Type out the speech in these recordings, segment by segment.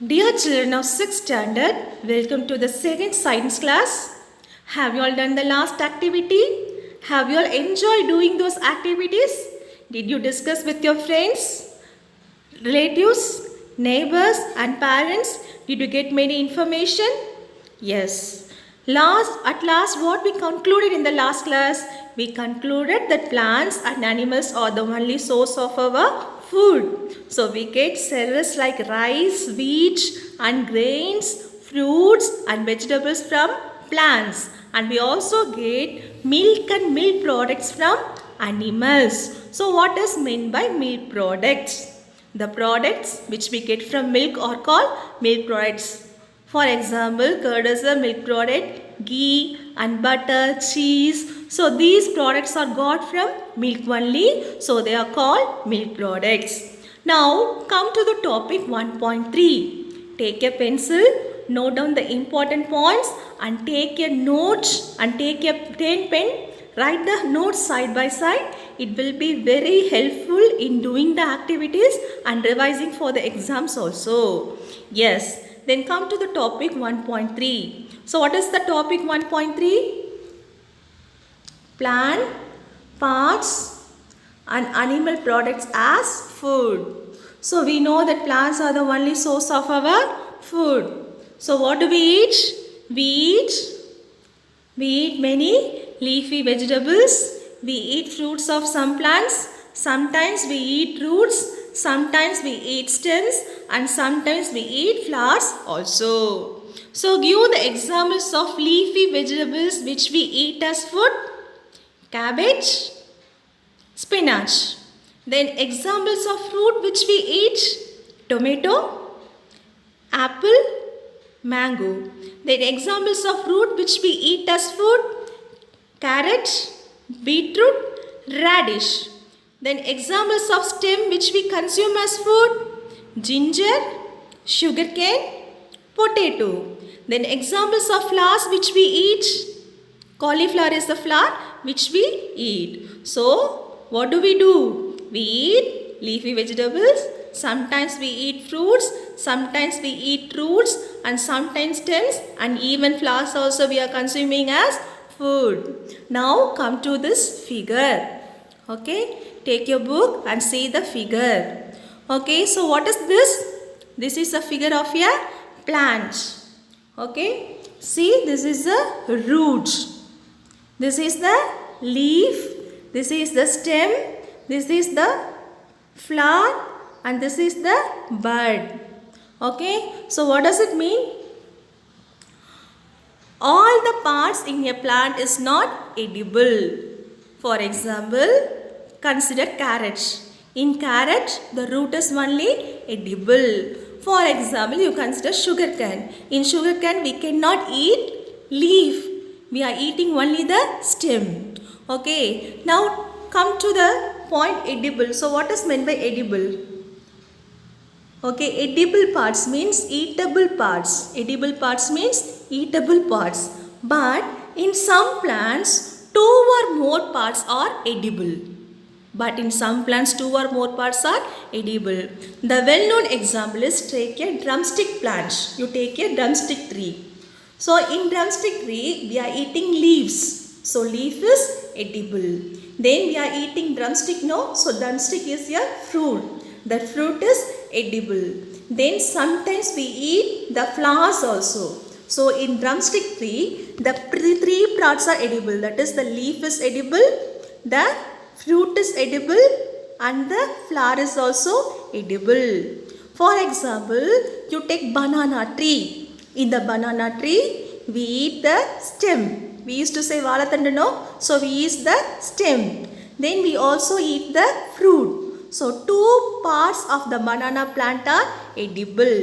Dear children of 6th standard, welcome to the second science class. Have you all done the last activity? Have you all enjoyed doing those activities? Did you discuss with your friends, relatives, neighbors and parents? Did you get many information? Yes. At last what we concluded in the last class? We concluded that plants and animals are the only source of our food. So we get cereals like rice, wheat and grains, fruits and vegetables from plants. And we also get milk and milk products from animals. So what is meant by milk products? The products which we get from milk are called milk products. For example, curd is a milk product, ghee and butter, cheese. So these products are got from milk only. So they are called milk products. Now come to the topic 1.3. Take a pencil, note down the important points and take a note and take a pen. Write the notes side by side. It will be very helpful in doing the activities and revising for the exams also. Yes. Then come to the topic 1.3. So what is the topic 1.3? Plant, parts and animal products as food. So we know that plants are the only source of our food. So what do we eat? We eat many leafy vegetables. We eat fruits of some plants. Sometimes we eat roots. Sometimes we eat stems and sometimes we eat flowers also. So give the examples of leafy vegetables which we eat as food. Cabbage, spinach. Then examples of fruit which we eat. Tomato, apple, mango. Then examples of fruit which we eat as food. Carrot, beetroot, radish. Then examples of stem which we consume as food. Ginger, sugarcane, potato. Then examples of flowers which we eat. Cauliflower is the flower which we eat. So what do? We eat leafy vegetables. Sometimes we eat fruits. Sometimes we eat roots and sometimes stems and even flowers also we are consuming as food. Now come to this figure. Okay. Take your book and see the figure. Okay, so what is this? This is a figure of a plant. Okay, see this is the root. This is the leaf. This is the stem. This is the flower and this is the bud. Okay, so what does it mean? All the parts in a plant is not edible. For example, consider carrot. In carrot, the root is only edible. For example, you consider sugarcane. In sugarcane, we cannot eat leaf. We are eating only the stem. Okay. Now, come to the point edible. So, what is meant by edible? Okay, edible parts means eatable parts. Edible parts means eatable parts. But in some plants, 2 or more parts are edible. But in some plants, 2 or more parts are edible. The well-known example is take a drumstick plant. You take a drumstick tree. So in drumstick tree, we are eating leaves. So leaf is edible. Then we are eating drumstick, no? So drumstick is a fruit. The fruit is edible. Then sometimes we eat the flowers also. So in drumstick tree, the 3 parts are edible. That is the leaf is edible, the fruit is edible and the flower is also edible. For example, you take banana tree. In the banana tree, we eat the stem. We used to say valathandu, no? So we eat the stem. Then we also eat the fruit. So 2 parts of the banana plant are edible.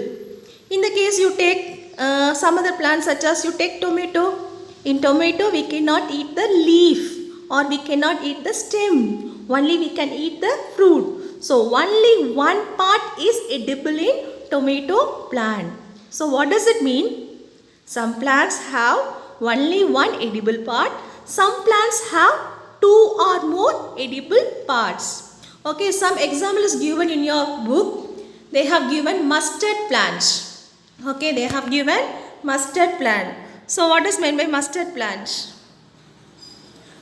In the case you take some other plants such as you take tomato. In tomato, we cannot eat the leaf. Or we cannot eat the stem. Only we can eat the fruit. So only one part is edible in tomato plant. So what does it mean? Some plants have only one edible part. Some plants have 2 or more edible parts. Okay, some example is given in your book. They have given mustard plants. Okay, they have given mustard plant. So what is meant by mustard plant?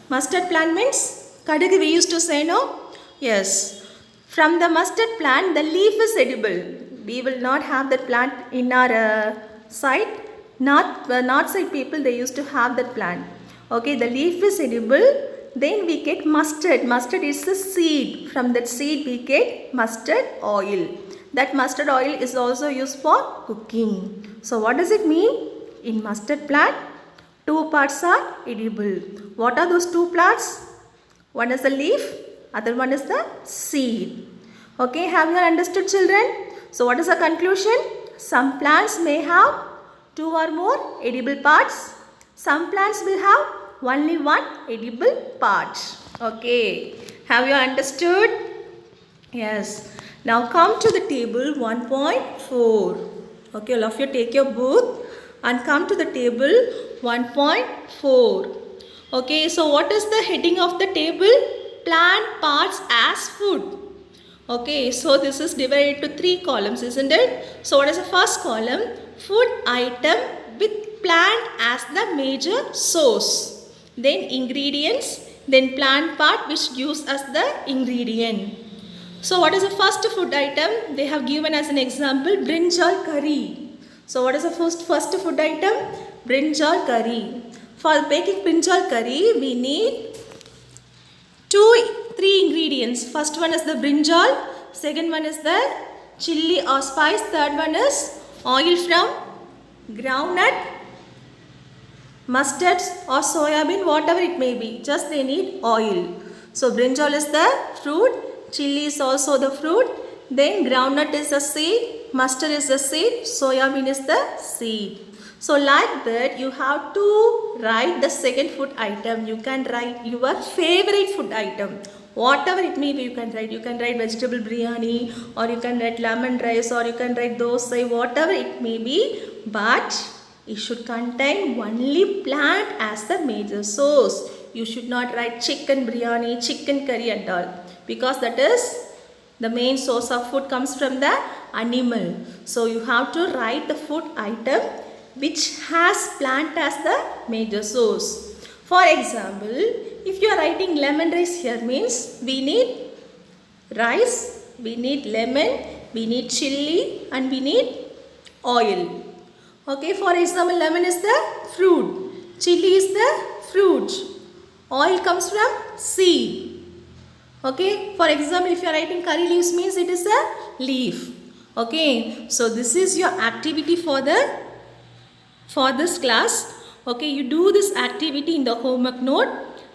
Mustard plant means kadugu we used to say, no? Yes. From the mustard plant, the leaf is edible. We will not have that plant in our side. North side people, they used to have that plant. Okay, the leaf is edible. Then we get mustard. Mustard is the seed. From that seed we get mustard oil. That mustard oil is also used for cooking. So what does it mean? In mustard plant, two parts are edible. What are those two parts? One is the leaf, other one is the seed. Okay, have you understood, children? So what is the conclusion? Some plants may have two or more edible parts. Some plants will have only one edible part. Okay, have you understood? Yes. Now come to the table 1.4. Okay, all of you take your book and come to the table 1.4. Okay, so what is the heading of the table? Plant parts as food. Okay, so this is divided into 3 columns, isn't it? So what is the first column? Food item with plant as the major source. Then ingredients, then plant part which gives us the ingredient. So what is the first food item? They have given as an example brinjal curry. So what is the first food item? Brinjal curry. For making brinjal curry, we need 3 ingredients. First one is the brinjal, second one is the chilli or spice, third one is oil from groundnut, mustard or soya bean, whatever it may be. Just they need oil. So brinjal is the fruit, chilli is also the fruit, then groundnut is the seed, mustard is the seed, soya bean is the seed. So like that you have to write the second food item. You can write your favorite food item. Whatever it may be you can write. You can write vegetable biryani, or you can write lemon rice, or you can write dosa, whatever it may be. But it should contain only plant as the major source. You should not write chicken biryani, chicken curry and all. Because that is the main source of food comes from the animal. So you have to write the food item which has plant as the major source. For example, if you are writing lemon rice here, means we need rice, we need lemon, we need chilli and we need oil. Okay, for example, lemon is the fruit, chilli is the fruit, oil comes from seed. Okay, for example, if you are writing curry leaves, means it is a leaf. Okay, so this is your activity for this class. Okay, you do this activity in the homework note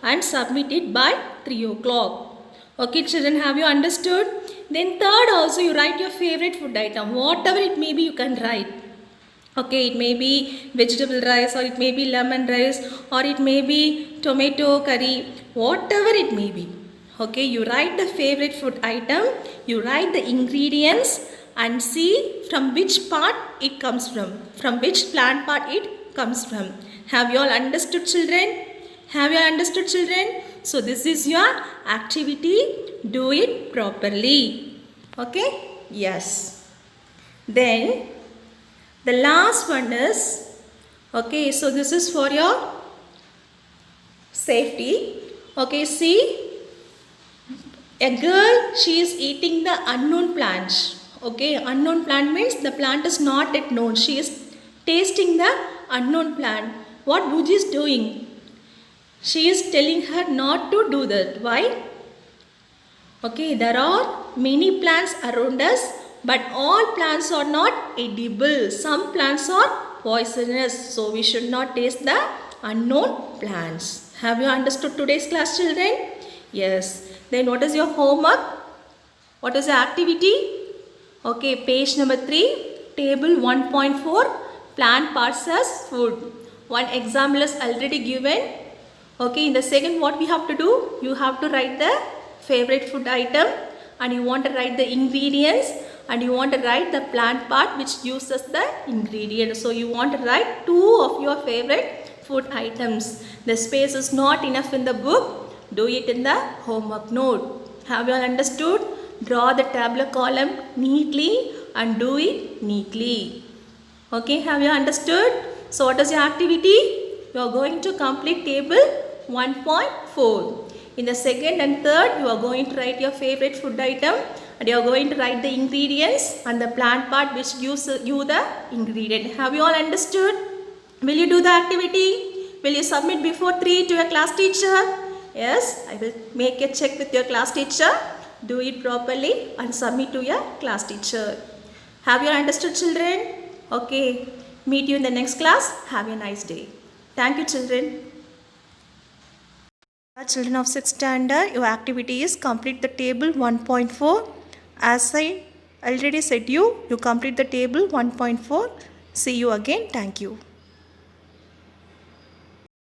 and submit it by 3 o'clock. Okay, children, have you understood? Then third also, you write your favorite food item. Whatever it may be, you can write. Okay, it may be vegetable rice, or it may be lemon rice, or it may be tomato curry, whatever it may be. Okay, you write the favorite food item, you write the ingredients and see from which part it comes from which plant part it comes from. Have you all understood, children? Have you understood, children? So this is your activity. Do it properly. Okay? Yes. Then the last one is, okay, so this is for your safety. Okay, see, a girl, she is eating the unknown plant. Okay, unknown plant means the plant is not yet known. She is tasting the unknown plant. What Bhuji is doing? She is telling her not to do that. Why? Okay, there are many plants around us, but all plants are not edible. Some plants are poisonous. So we should not taste the unknown plants. Have you understood today's class, children? Yes. Then what is your homework? What is the activity? Okay, page number 3, table 1.4, plant parts as food. One example is already given. Okay, in the second, what we have to do? You have to write the favorite food item, and you want to write the ingredients, and you want to write the plant part which gives us the ingredient. So you want to write 2 of your favorite food items. The space is not enough in the book. Do it in the homework note. Have you all understood? Draw the tabular column neatly and do it neatly. Okay, have you understood? So what is your activity? You are going to complete table 1.4. In the second and third, you are going to write your favorite food item and you are going to write the ingredients and the plant part which gives you the ingredient. Have you all understood? Will you do the activity? Will you submit before 3 to your class teacher? Yes, I will make a check with your class teacher. Do it properly and submit to your class teacher. Have you understood, children? Okay. Meet you in the next class. Have a nice day. Thank you, children. Children of 6th standard, your activity is complete the table 1.4. As I already said you complete the table 1.4. See you again. Thank you.